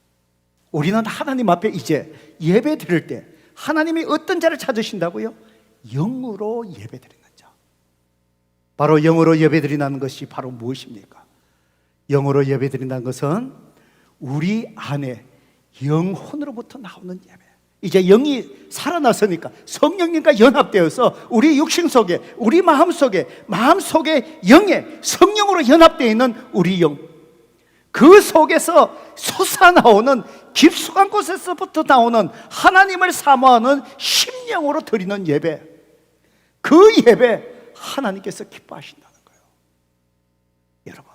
우리는 하나님 앞에 이제 예배 드릴 때 하나님이 어떤 자를 찾으신다고요? 영으로 예배 드리는 자. 바로 영으로 예배 드린다는 것이 바로 무엇입니까? 영으로 예배 드린다는 것은 우리 안에 영혼으로부터 나오는 예배. 이제 영이 살아났으니까 성령님과 연합되어서 우리 육신 속에, 우리 마음 속에 영에 성령으로 연합되어 있는 우리 영, 그 속에서 솟아나오는 깊숙한 곳에서부터 나오는 하나님을 사모하는 심령으로 드리는 예배, 그 예배 하나님께서 기뻐하신다는 거예요. 여러분,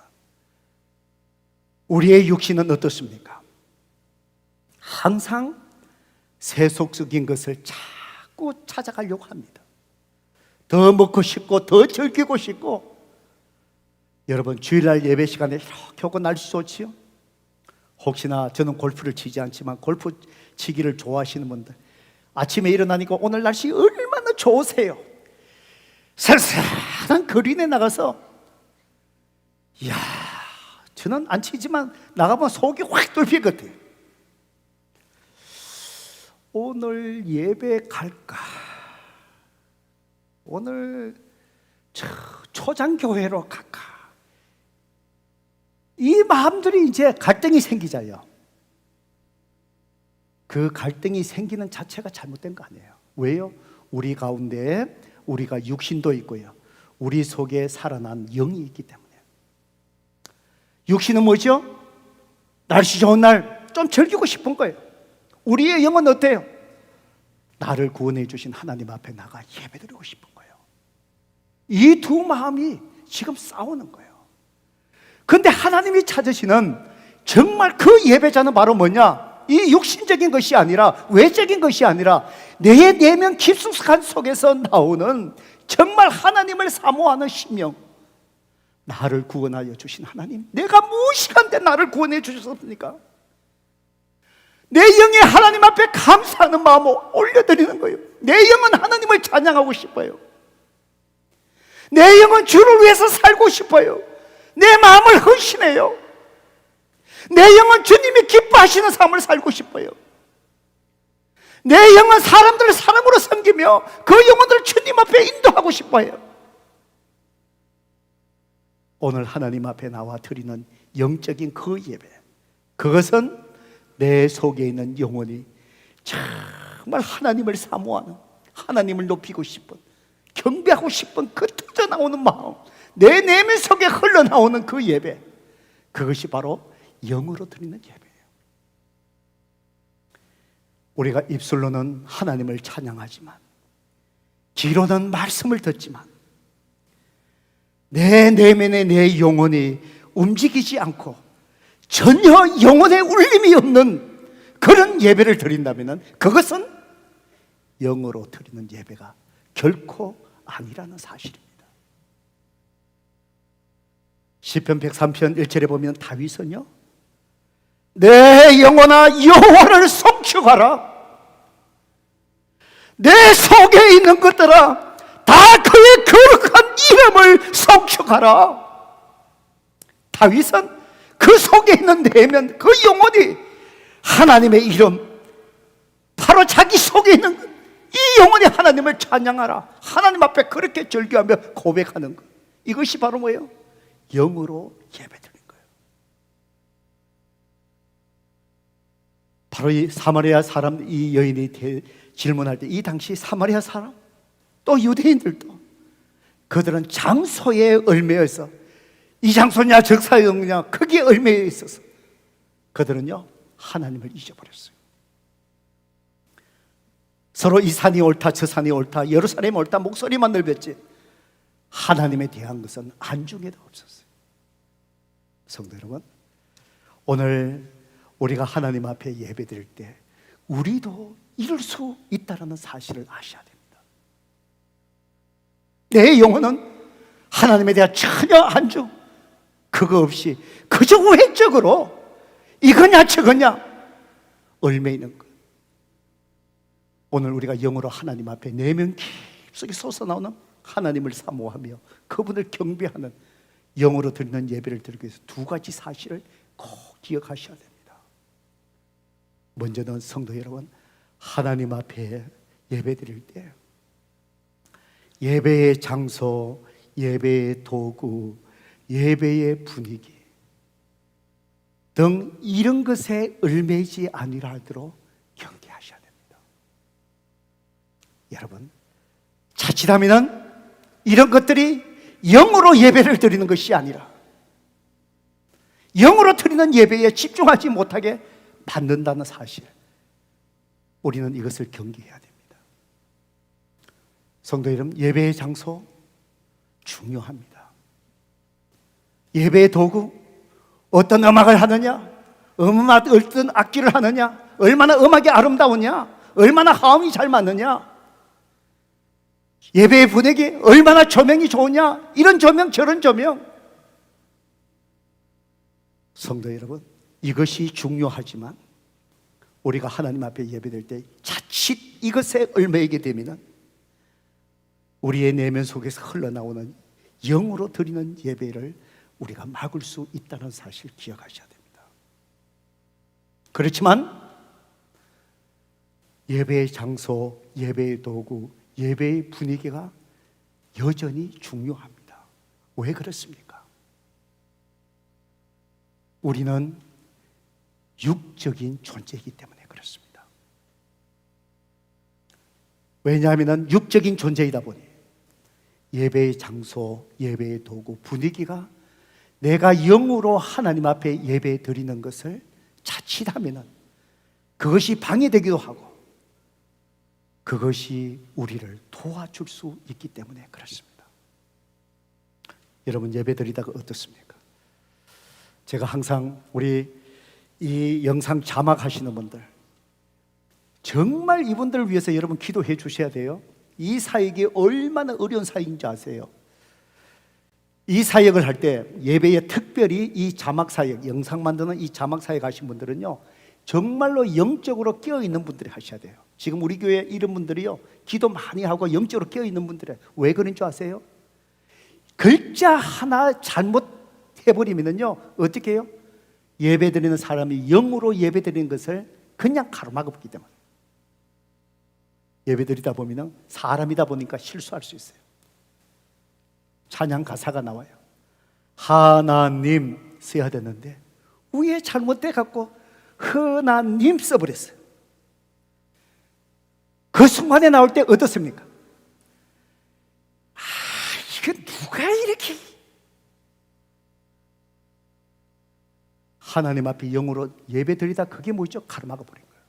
우리의 육신은 어떻습니까? 항상 세속적인 것을 자꾸 찾아가려고 합니다. 더 먹고 싶고 더 즐기고 싶고. 여러분, 주일날 예배 시간에 이렇게 오고 날씨 좋지요? 혹시나 저는 골프를 치지 않지만 골프 치기를 좋아하시는 분들, 아침에 일어나니까 오늘 날씨 얼마나 좋으세요. 쓸쓸한 그린에 나가서, 이야, 저는 안 치지만 나가보면 속이 확 뚫릴 것 같아요. 오늘 예배 갈까? 오늘 초장교회로 갈까? 이 마음들이 이제 갈등이 생기잖아요. 그 갈등이 생기는 자체가 잘못된 거 아니에요. 왜요? 우리 가운데 우리가 육신도 있고요, 우리 속에 살아난 영이 있기 때문에. 육신은 뭐죠? 날씨 좋은 날 좀 즐기고 싶은 거예요. 우리의 영은 어때요? 나를 구원해 주신 하나님 앞에 나가 예배드리고 싶은 거예요. 이 두 마음이 지금 싸우는 거예요. 그런데 하나님이 찾으시는 정말 그 예배자는 바로 뭐냐? 이 육신적인 것이 아니라, 외적인 것이 아니라 내 내면 깊숙한 속에서 나오는 정말 하나님을 사모하는 심령. 나를 구원하여 주신 하나님, 내가 무엇이간데 나를 구원해 주셨습니까? 내 영이 하나님 앞에 감사하는 마음을 올려드리는 거예요. 내 영은 하나님을 찬양하고 싶어요. 내 영은 주를 위해서 살고 싶어요. 내 마음을 헌신해요. 내 영은 주님이 기뻐하시는 삶을 살고 싶어요. 내 영은 사람들을 사랑으로 섬기며 그 영혼들을 주님 앞에 인도하고 싶어요. 오늘 하나님 앞에 나와 드리는 영적인 그 예배, 그것은 내 속에 있는 영혼이 정말 하나님을 사모하는, 하나님을 높이고 싶은, 경배하고 싶은 그 터져나오는 마음, 내 내면 속에 흘러나오는 그 예배, 그것이 바로 영으로 드리는 예배예요. 우리가 입술로는 하나님을 찬양하지만, 귀로는 말씀을 듣지만, 내 내면의 내 영혼이 움직이지 않고 전혀 영혼의 울림이 없는 그런 예배를 드린다면 그것은 영으로 드리는 예배가 결코 아니라는 사실입니다. 시편 103편 1절에 보면 다윗은요, 내 영혼아 여호와를 송축하라. 내 속에 있는 것들아 다 그의 거룩한 이름을 송축하라. 다윗은 그 속에 있는 내면, 그 영혼이 하나님의 이름, 바로 자기 속에 있는 이 영혼이 하나님을 찬양하라, 하나님 앞에 그렇게 절규하며 고백하는 것, 이것이 바로 뭐예요? 영으로 예배드리는 거예요. 바로 이 사마리아 사람, 이 여인이 질문할 때 이 당시 사마리아 사람, 또 유대인들도, 그들은 장소에 얽매여서, 이 장소냐 적사였느냐 거기에 얽매여 있어서 그들은요 하나님을 잊어버렸어요. 서로 이 산이 옳다 저 산이 옳다 예루살렘이 옳다 목소리만 넓혔지 하나님에 대한 것은 안중에도 없었어요. 성도 여러분, 오늘 우리가 하나님 앞에 예배드릴 때 우리도 이룰 수 있다는 사실을 아셔야 됩니다. 내 영혼은 하나님에 대한 전혀 안중, 그거 없이 그저 외적으로 이거냐 저거냐 얽매 있는 것. 오늘 우리가 영으로 하나님 앞에 내면 깊숙이 솟아나오는 하나님을 사모하며 그분을 경배하는 영으로 드리는 예배를 드리기 위해서 두 가지 사실을 꼭 기억하셔야 됩니다. 먼저는 성도 여러분, 하나님 앞에 예배 드릴 때 예배의 장소, 예배의 도구, 예배의 분위기 등 이런 것에 얽매이지 아니라 하도록 경계하셔야 됩니다. 여러분, 자칫하면 이런 것들이 영으로 예배를 드리는 것이 아니라 영으로 드리는 예배에 집중하지 못하게 만든다는 사실, 우리는 이것을 경계해야 됩니다. 성도 여러분, 예배의 장소 중요합니다. 예배의 도구, 어떤 음악을 하느냐, 어떤 악기를 하느냐, 얼마나 음악이 아름다우냐, 얼마나 화음이 잘 맞느냐, 예배의 분위기, 얼마나 조명이 좋으냐, 이런 조명 저런 조명. 성도 여러분, 이것이 중요하지만 우리가 하나님 앞에 예배될 때 자칫 이것에 얽매이게 되면 우리의 내면 속에서 흘러나오는 영으로 드리는 예배를 우리가 막을 수 있다는 사실을 기억하셔야 됩니다. 그렇지만 예배의 장소, 예배의 도구, 예배의 분위기가 여전히 중요합니다. 왜 그렇습니까? 우리는 육적인 존재이기 때문에 그렇습니다. 왜냐하면 육적인 존재이다 보니 예배의 장소, 예배의 도구, 분위기가 내가 영으로 하나님 앞에 예배 드리는 것을 자칫하면 그것이 방해되기도 하고 그것이 우리를 도와줄 수 있기 때문에 그렇습니다. 여러분, 예배 드리다가 어떻습니까? 제가 항상 우리 이 영상 자막하시는 분들, 정말 이분들을 위해서 여러분 기도해 주셔야 돼요. 이 사역이 얼마나 어려운 사역인지 아세요? 이 사역을 할 때 예배에 특별히 이 자막 사역, 영상 만드는 이 자막 사역 하신 분들은요, 정말로 영적으로 깨어있는 분들이 하셔야 돼요. 지금 우리 교회 이런 분들이요, 기도 많이 하고 영적으로 깨어있는 분들이에요. 왜 그런 줄 아세요? 글자 하나 잘못해버리면요 어떻게 해요? 예배 드리는 사람이 영으로 예배 드리는 것을 그냥 가로막았기 때문에. 예배 드리다 보면 사람이다 보니까 실수할 수 있어요. 찬양 가사가 나와요. 하나님 써야 되는데 위에 잘못돼갖고 하나님 써버렸어요. 그 순간에 나올 때 어떻습니까? 이거 누가 이렇게 하나님 앞에 영으로 예배 드리다 그게 뭐죠? 가로막아 버린 거예요.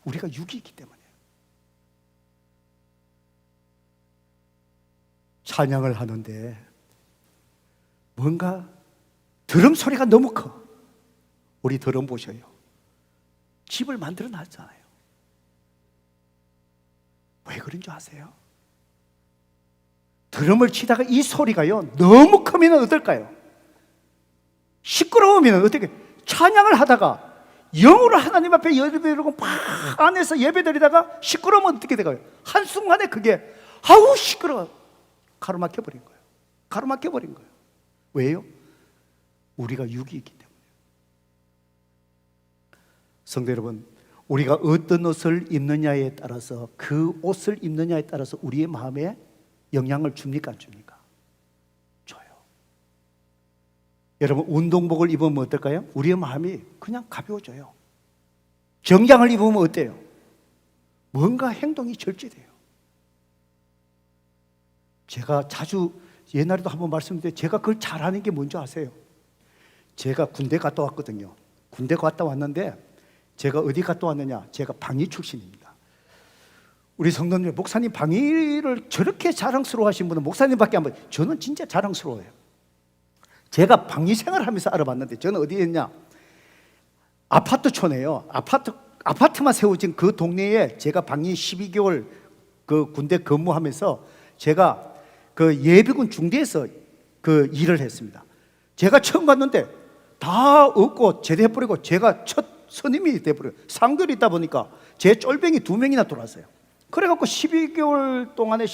우리가 육이기 때문에. 찬양을 하는데 뭔가 드럼 소리가 너무 커. 우리 드럼 보셔요. 집을 만들어 놨잖아요. 왜 그런 줄 아세요? 드럼을 치다가 이 소리가요 너무 크면 어떨까요? 시끄러우면 어떻게, 찬양을 하다가 영으로 하나님 앞에 예배드리고 막 안에서 예배드리다가 시끄러우면 어떻게 될까요? 한순간에 그게 아우 시끄러워, 가로막혀버린 거예요. 가로막혀버린 거예요. 왜요? 우리가 육이기 때문에. 성도 여러분, 우리가 어떤 옷을 입느냐에 따라서, 그 옷을 입느냐에 따라서 우리의 마음에 영향을 줍니까 안 줍니까? 줘요. 여러분, 운동복을 입으면 어떨까요? 우리의 마음이 그냥 가벼워져요. 정장을 입으면 어때요? 뭔가 행동이 절제돼요. 제가 자주 옛날에도 한번 말씀드렸는데 제가 그걸 잘하는 게 뭔지 아세요? 제가 군대 갔다 왔거든요. 군대 갔다 왔는데 제가 어디 갔다 왔느냐? 제가 방위 출신입니다. 우리 성도님, 목사님 방위를 저렇게 자랑스러워 하신 분은 목사님밖에 안 봐요. 저는 진짜 자랑스러워요. 제가 방위 생활하면서 알아봤는데 저는 어디에 있냐? 아파트촌에요. 아파트만 세워진 그 동네에 제가 방위 12개월 그 군대 근무하면서 제가 그 예비군 중대에서 그 일을 했습니다. 제가 처음 갔는데 다 없고 제대해버리고 제가 첫 선임이 돼버려요. 상결이 있다 보니까 제 쫄병이 2명이나 돌아왔어요. 그래갖고 12개월 동안에,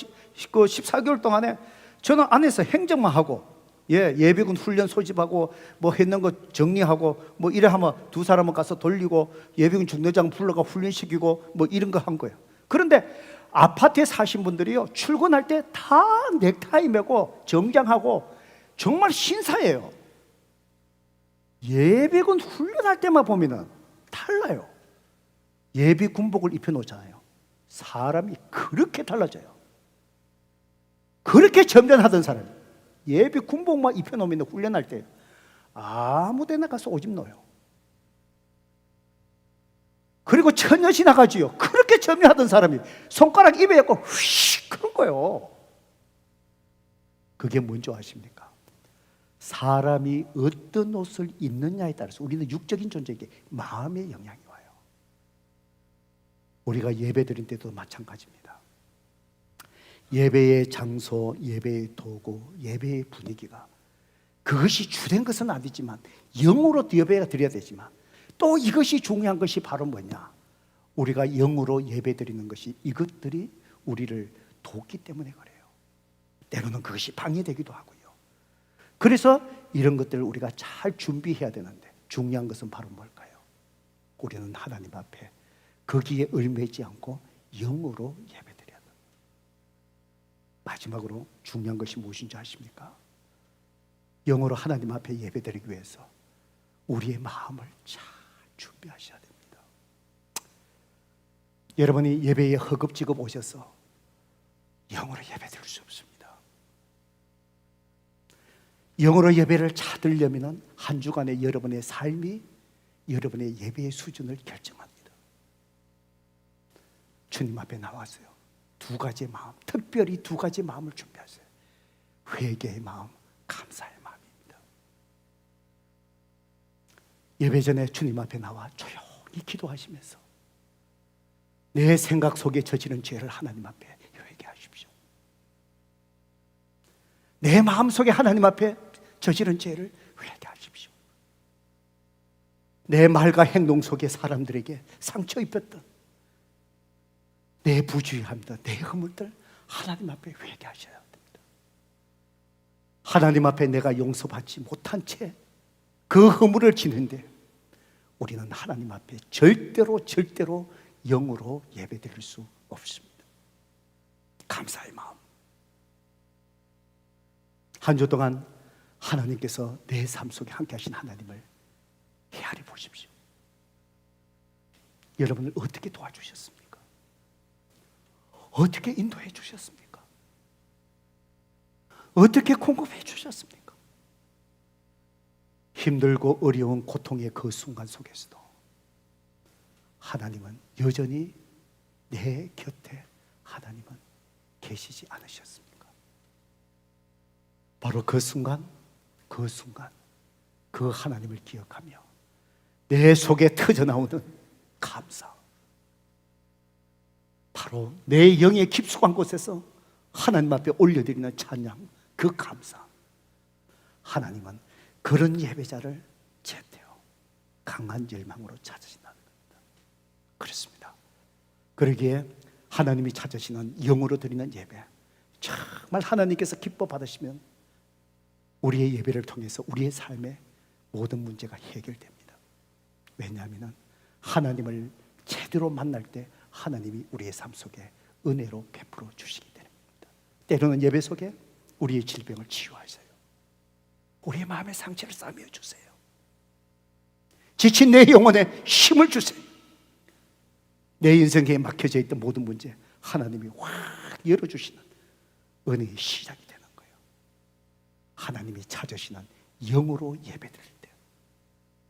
그 14개월 동안에 저는 안에서 행정만 하고, 예비군 훈련 소집하고 뭐 했는 거 정리하고 뭐 이래 하면 2사람은 가서 돌리고 예비군 중대장 불러가 훈련시키고 뭐 이런 거 한 거예요. 그런데 아파트에 사신 분들이요, 출근할 때 다 넥타이 매고 정장하고 정말 신사예요. 예비군 훈련할 때만 보면은 달라요. 예비 군복을 입혀놓잖아요. 사람이 그렇게 달라져요. 그렇게 점잖하던 사람이 예비 군복만 입혀놓으면 훈련할 때 아무 데나 가서 오줌 넣어요. 그리고 처녀 지나가지요. 그렇게 점유하던 사람이 손가락 입에 엮고 휙 그런 거예요. 그게 뭔지 아십니까? 사람이 어떤 옷을 입느냐에 따라서 우리는 육적인 존재에게 마음의 영향이 와요. 우리가 예배 드릴 때도 마찬가지입니다. 예배의 장소, 예배의 도구, 예배의 분위기가 그것이 주된 것은 아니지만 영으로 예배가 드려야 되지만 또 이것이 중요한 것이 바로 뭐냐? 우리가 영으로 예배 드리는 것이 이것들이 우리를 돕기 때문에 그래요. 때로는 그것이 방해되기도 하고요. 그래서 이런 것들을 우리가 잘 준비해야 되는데 중요한 것은 바로 뭘까요? 우리는 하나님 앞에 거기에 얽매이지 않고 영으로 예배드려야 합니다. 마지막으로 중요한 것이 무엇인지 아십니까? 영으로 하나님 앞에 예배드리기 위해서 우리의 마음을 잘 준비하셔야 됩니다. 여러분이 예배에 허겁지겁 오셔서 영으로 예배드릴 수 없습니다. 영으로 예배를 찾으려면 한 주간의 여러분의 삶이 여러분의 예배의 수준을 결정합니다. 주님 앞에 나와서요, 두 가지 마음, 특별히 두 가지 마음을 준비하세요. 회개의 마음, 감사의 마음입니다. 예배 전에 주님 앞에 나와 조용히 기도하시면서 내 생각 속에 저지른 죄를 하나님 앞에 회개하십시오. 내 마음 속에 하나님 앞에 저지른 죄를 회개하십시오. 내 말과 행동 속에 사람들에게 상처 입혔던 내 부주의함들, 내 허물들 하나님 앞에 회개하셔야 됩니다. 하나님 앞에 내가 용서받지 못한 채 그 허물을 지는데 우리는 하나님 앞에 절대로 영으로 예배드릴 수 없습니다. 감사의 마음. 한 주 동안 하나님께서 내 삶 속에 함께 하신 하나님을 헤아려 보십시오. 여러분을 어떻게 도와주셨습니까? 어떻게 인도해 주셨습니까? 어떻게 공급해 주셨습니까? 힘들고 어려운 고통의 그 순간 속에서도 하나님은 여전히 내 곁에 하나님은 계시지 않으셨습니까? 바로 그 순간 그 하나님을 기억하며 내 속에 터져나오는 감사, 바로 내 영의 깊숙한 곳에서 하나님 앞에 올려드리는 찬양, 그 감사, 하나님은 그런 예배자를 제때요 강한 열망으로 찾으신다는 겁니다. 그렇습니다. 그러기에 하나님이 찾으시는 영으로 드리는 예배, 정말 하나님께서 기뻐 받으시면 우리의 예배를 통해서 우리의 삶의 모든 문제가 해결됩니다. 왜냐하면 하나님을 제대로 만날 때 하나님이 우리의 삶 속에 은혜로 베풀어 주시기 때문입니다. 때로는 예배 속에 우리의 질병을 치유하세요. 우리의 마음의 상처를 싸매어 주세요. 지친 내 영혼에 힘을 주세요. 내 인생에 막혀져 있던 모든 문제 하나님이 확 열어주시는 은혜의 시작이 되는 거예요. 하나님이 찾으시는 영으로 예배드릴 때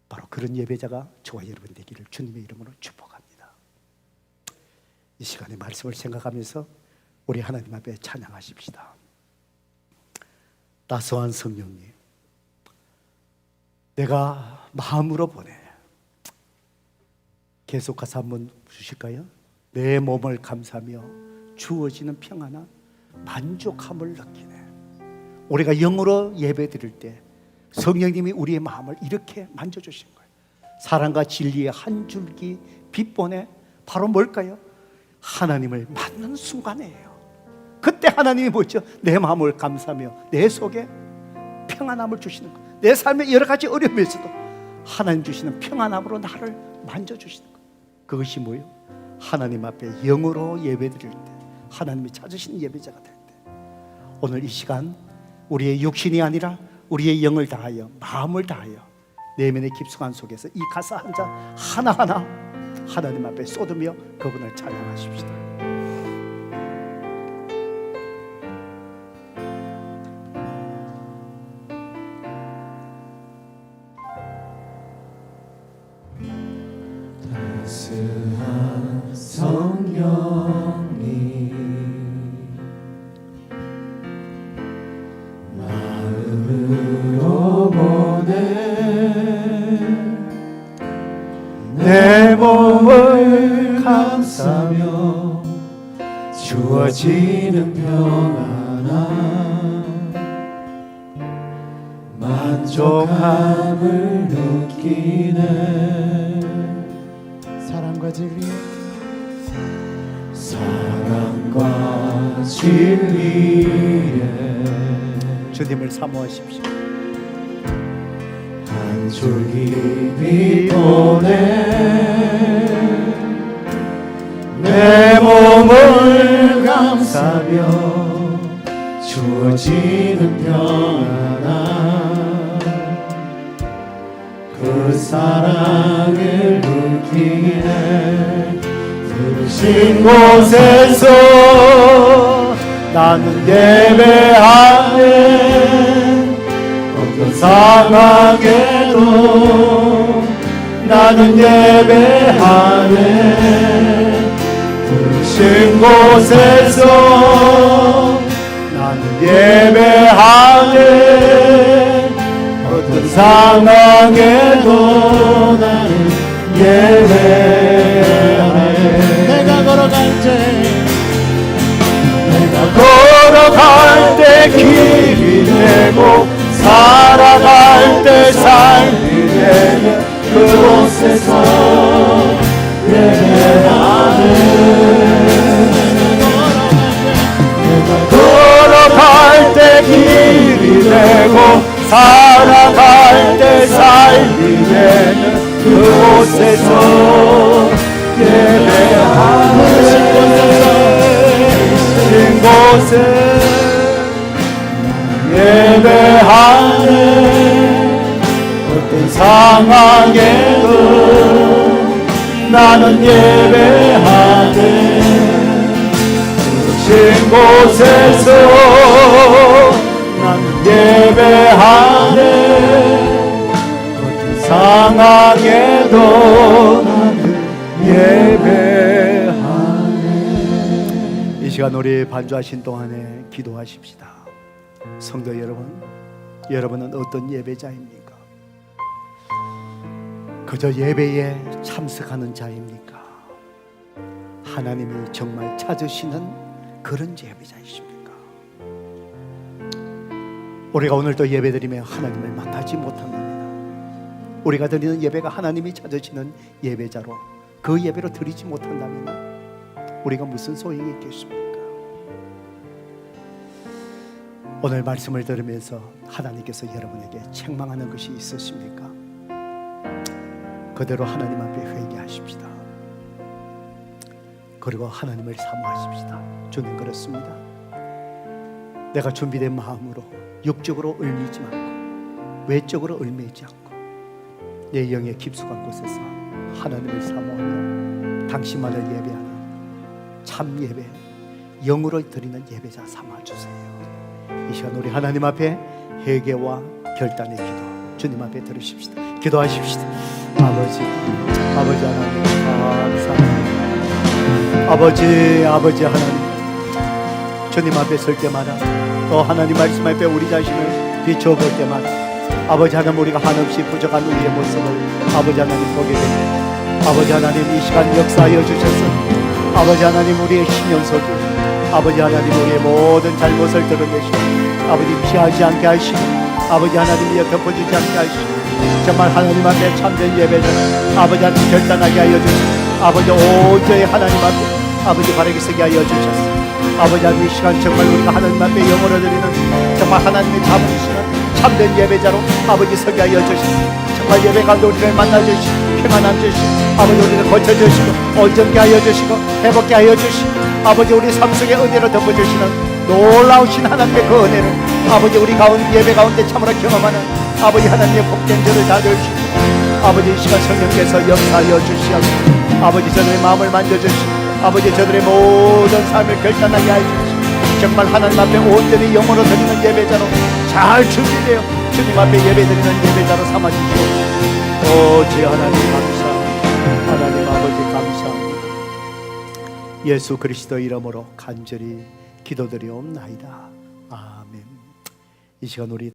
바로 그런 예배자가 저와 여러분 되기를 주님의 이름으로 축복합니다. 이 시간에 말씀을 생각하면서 우리 하나님 앞에 찬양하십시다. 따스한 성령님, 내가 마음으로 보내. 계속해서 한번 주실까요? 내 몸을 감사하며 주어지는 평안한 만족함을 느끼네. 우리가 영으로 예배 드릴 때 성령님이 우리의 마음을 이렇게 만져주신 거예요. 사랑과 진리의 한 줄기 빛보내. 바로 뭘까요? 하나님을 만난 순간이에요. 그때 하나님이 뭐죠? 내 마음을 감사하며 내 속에 평안함을 주시는 거예요. 내 삶의 여러 가지 어려움에서도 하나님 주시는 평안함으로 나를 만져주시는 거예요. 그것이 뭐예요? 하나님 앞에 영으로 예배드릴 때, 하나님이 찾으시는 예배자가 될 때, 오늘 이 시간 우리의 육신이 아니라 우리의 영을 다하여, 마음을 다하여 내면의 깊숙한 속에서 이 가사 한 자 하나하나 하나님 앞에 쏟으며 그분을 찬양하십시다. 따스한 성령님 마음으로 보내 내 몸을 감싸며 주어지는 평안함 만족함을 느끼네 사랑과 진리 사랑과 진리에 주님을 사모하십시오. 한 줄기 빛 보내 내 몸을 감싸며 주어지는 평안함 그 사랑을 느끼네 부르신 곳에서 나는 예배하네 어떤 상황에도 나는 예배하네 부르신 곳에서 나는 예배하네 어떤 상황에도 나는 예배하네 내가 걸어갈 때 길이 되고 살아갈 때 삶이 되는 그곳에서 예배하네 걸어갈 때 길이 되고 살아갈 때 삶이 되는 그곳에서 예배하네 신 곳에 예배하네 어떤 상황에도 나는 예배하네 신 곳에서 나는 예배하네 어떤 상황에도 나는 예배하네 이 시간 우리 반주하신 동안에 기도하십시다. 성도 여러분, 여러분은 어떤 예배자입니까? 그저 예배에 참석하는 자입니까? 하나님이 정말 찾으시는 그런 예배자이십니까? 우리가 오늘 또 예배드리며 하나님을 만나지 못한다면, 우리가 드리는 예배가 하나님이 찾으시는 예배자로 그 예배로 드리지 못한다면 우리가 무슨 소용이 있겠습니까? 오늘 말씀을 들으면서 하나님께서 여러분에게 책망하는 것이 있으십니까? 그대로 하나님 앞에 회개하십시다. 그리고 하나님을 사모하십시다. 주님 그렇습니다. 내가 준비된 마음으로 육적으로 얽매이지 않고 외적으로 얽매이지 않고 내 영의 깊숙한 곳에서 하나님을 사모하며 당신만을 예배하는 참 예배, 영으로 드리는 예배자 삼아주세요. 이 시간 우리 하나님 앞에 회개와 결단의 기도 주님 앞에 들으십시다. 기도하십시다. 아버지 하나님 감사합니다. 아버지 하나님, 주님 앞에 설 때마다 또 하나님 말씀 앞에 우리 자신을 비춰볼 때마다 아버지 하나님 우리가 한없이 부족한 우리의 모습을 아버지 하나님 보게 됩니다. 아버지 하나님 이 시간 역사하여 주셔서 아버지 하나님 우리의 신령 속에 아버지 하나님 우리의 모든 잘못을 드러내시고 아버지 피하지 않게 하시고 아버지 하나님 위에 덮어주지 않게 하시고 정말 하나님 앞에 참된 예배를 아버지 하나님 결단하게 하여 주시고 아버지 온전히 하나님 앞에 아버지 바르게 서게 하여 주셨습니다. 아버지 하나님 이 시간 정말 우리가 하나님 앞에 영으로 드리는 정말 하나님의 잡으시는 참된 예배자로 아버지 서게 하여 주시고 정말 예배 가운데 우리를 만나주시고 평안함 주시고 아버지 우리를 고쳐주시고 온전케 하여 주시고 회복케 하여 주시고 아버지 우리 삶 속에 은혜로 덮어주시는 놀라우신 하나님의 그 은혜를 아버지 우리 가운데 예배 가운데 참으로 경험하는 아버지 하나님의 복된 저를 다 주시고 아버지 이 시간 성령께서 역사하여 주시옵소서. 아버지 저들의 마음을 만져주시고 아버지 저들의 모든 삶을 결단하게 하시고 정말 하나님 앞에 온전히 영으로 드리는 예배자로 잘 준비되어 주님 앞에 예배드리는 예배자로 삼아주시옵소서. 오 주여 하나님 감사합니다. 하나님 아버지 예수 그리스도 이름으로 간절히 기도드리옵나이다. 아멘. 이 시간 우리